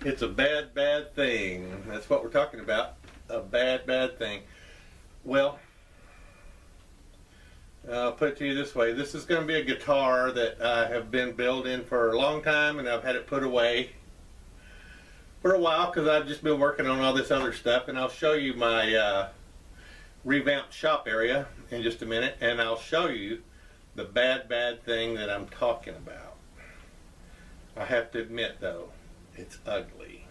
It's a bad, bad thing. That's what we're talking about. A bad, bad thing. Well, I'll put it to you this way. This is going to be a guitar that I have been building for a long time, and I've had it put away for a while because I've just been working on all this other stuff. And I'll show you my revamped shop area in just a minute, and I'll show you the bad, bad thing that I'm talking about. I have to admit, though, it's ugly.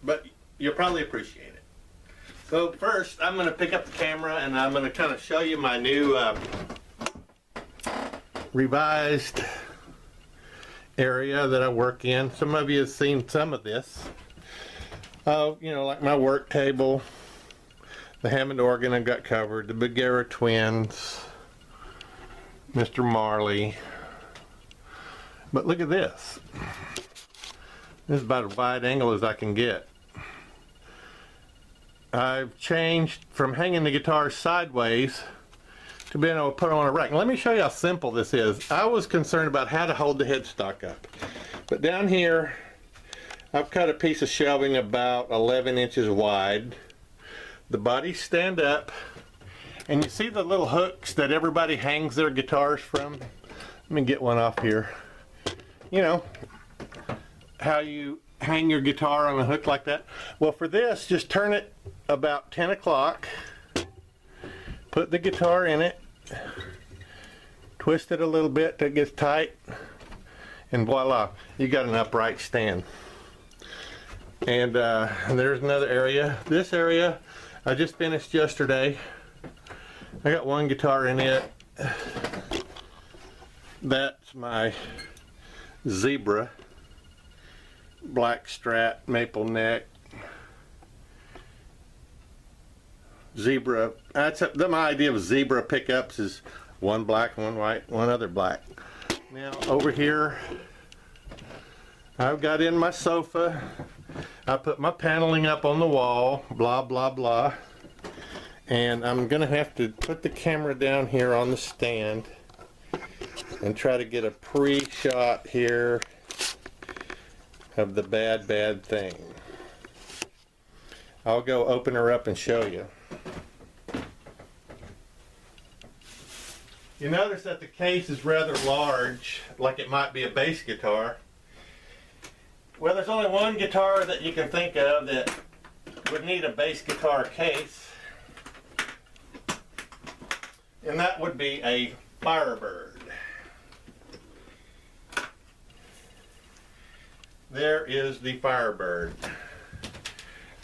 But you'll probably appreciate it. So first, I'm going to pick up the camera and I'm going to kind of show you my new revised area that I work in. Some of you have seen some of this. You know, like my work table, the Hammond organ I've got covered, the Bagheera twins, Mr. Marley. But look at this. This is about as wide angle as I can get. I've changed from hanging the guitar sideways to being able to put it on a rack. Now, let me show you how simple this is. I was concerned about how to hold the headstock up. But down here, I've cut a piece of shelving about 11 inches wide. The bodies stand up. And you see the little hooks that everybody hangs their guitars from? Let me get one off here. You know, how you hang your guitar on a hook like that. Well, for this, just turn it about 10 o'clock, put the guitar in it, twist it a little bit till it gets tight, and voila, you got an upright stand. And there's another area. This area I just finished yesterday. I got one guitar in it. That's my Zebra black Strat maple neck Zebra. That's my idea of Zebra pickups is one black, one white, one other black. Now over here I've got in my sofa. I put my paneling up on the wall, blah blah blah, and I'm gonna have to put the camera down here on the stand and try to get a pre-shot here of the bad, bad thing. I'll go open her up and show you. You notice that the case is rather large, like it might be a bass guitar. Well, there's only one guitar that you can think of that would need a bass guitar case, and that would be a Firebird. There is the Firebird.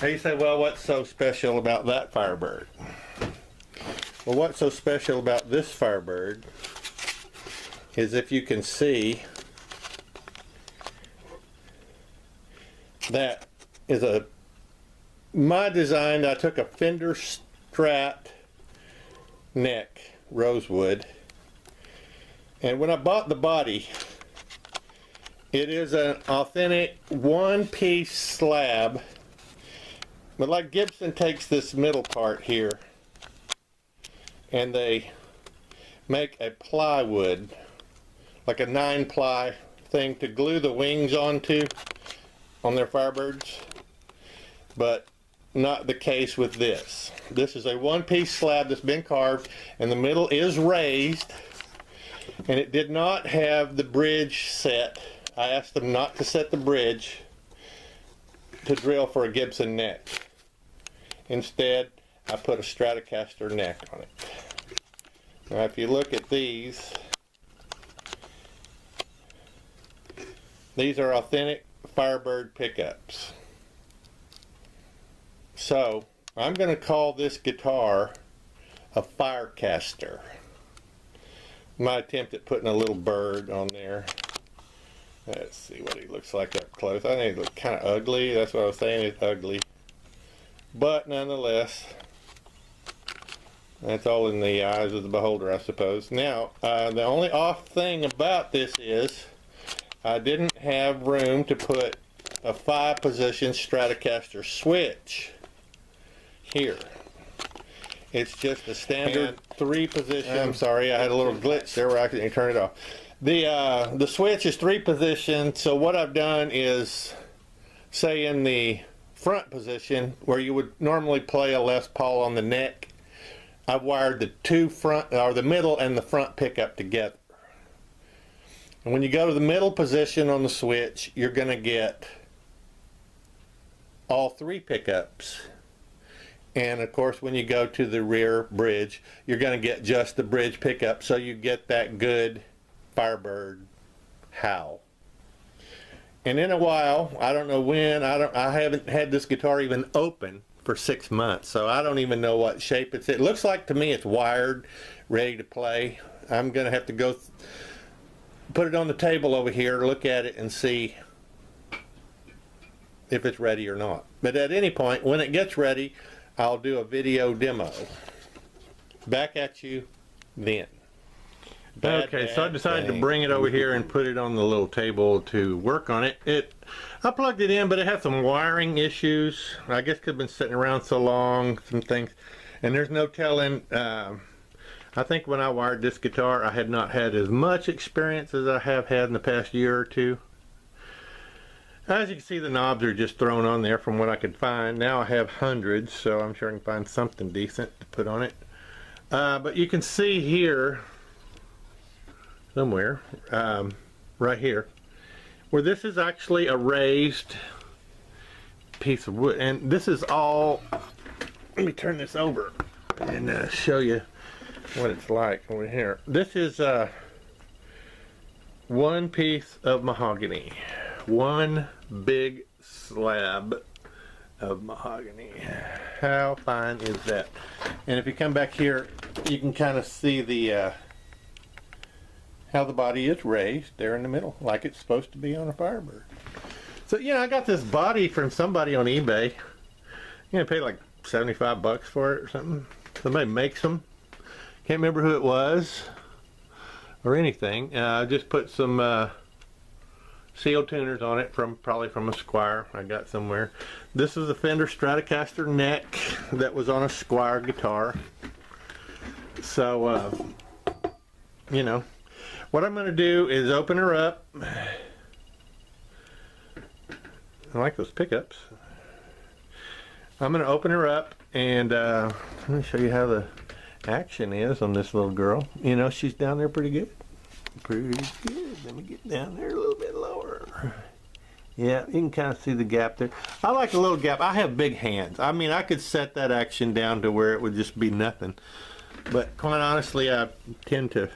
Now you say, well, what's so special about that Firebird? Well, what's so special about this Firebird is, if you can see, that is my design. I took a Fender Strat neck, rosewood, and when I bought the body, it is an authentic one-piece slab, but like Gibson takes this middle part here and they make a plywood, like a 9-ply thing to glue the wings onto on their Firebirds, but not the case with this. This is a one-piece slab that's been carved, and the middle is raised, and it did not have the bridge set. I asked them not to set the bridge to drill for a Gibson neck. Instead, I put a Stratocaster neck on it. Now, if you look at these are authentic Firebird pickups. So, I'm going to call this guitar a FireCaster. My attempt at putting a little bird on there. Let's see what he looks like up close. I think he looks kind of ugly. That's what I was saying, it's ugly. But nonetheless, that's all in the eyes of the beholder, I suppose. Now, the only off thing about this is I didn't have room to put a 5-position Stratocaster switch here. It's just a standard 3-position. I'm sorry, I had a little glitch there where I couldn't turn it off. The switch is 3 positions, so what I've done is say in the front position where you would normally play a Les Paul on the neck, I've wired the two front, or the middle and the front pickup together. And when you go to the middle position on the switch, you're going to get all three pickups. And of course, when you go to the rear bridge, you're going to get just the bridge pickup, so you get that good Firebird howl. And in a while, I don't know when, I haven't had this guitar even open for 6 months, so I don't even know what shape it's in. It looks like to me it's wired, ready to play. I'm going to have to go put it on the table over here, look at it, and see if it's ready or not. But at any point, when it gets ready, I'll do a video demo. Back at you then. Okay, so I decided to bring it over here and put it on the little table to work on it. I plugged it in, but it had some wiring issues. I guess because it's been sitting around so long, some things. And there's no telling. I think when I wired this guitar, I had not had as much experience as I have had in the past year or two. As you can see, the knobs are just thrown on there from what I could find. Now I have hundreds, so I'm sure I can find something decent to put on it. But you can see here, somewhere, right here, where this is actually a raised piece of wood. And this is all, let me turn this over and show you what it's like over here. This is one piece of mahogany. One big slab of mahogany. How fine is that? And if you come back here, you can kind of see the how the body is raised there in the middle, like it's supposed to be on a Firebird. So yeah, I got this body from somebody on eBay. You know, I paid like 75 bucks for it or something. Somebody makes them. Can't remember who it was or anything. I just put some seal tuners on it, probably from a Squire I got somewhere. This is a Fender Stratocaster neck that was on a Squire guitar. So you know, what I'm going to do is open her up. I like those pickups. I'm going to open her up and let me show you how the action is on this little girl. You know, she's down there pretty good. Pretty good. Let me get down there a little bit lower. Yeah, you can kind of see the gap there. I like a little gap. I have big hands. I mean, I could set that action down to where it would just be nothing. But quite honestly, I tend to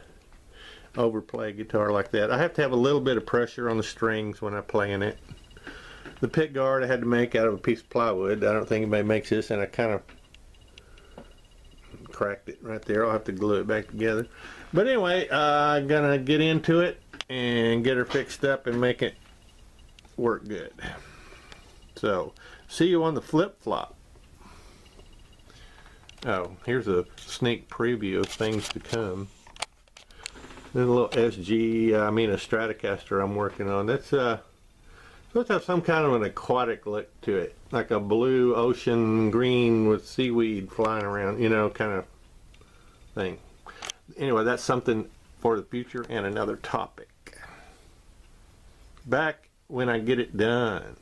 overplay a guitar like that. I have to have a little bit of pressure on the strings when I play in it. The pick guard I had to make out of a piece of plywood. I don't think anybody makes this, and I kind of cracked it right there. I'll have to glue it back together. But anyway, I'm gonna get into it and get her fixed up and make it work good. So, see you on the flip-flop. Oh, here's a sneak preview of things to come. There's a little a Stratocaster I'm working on. That's supposed to have some kind of an aquatic look to it, like a blue ocean green with seaweed flying around, you know, kind of thing. Anyway, that's something for the future and another topic. Back when I get it done.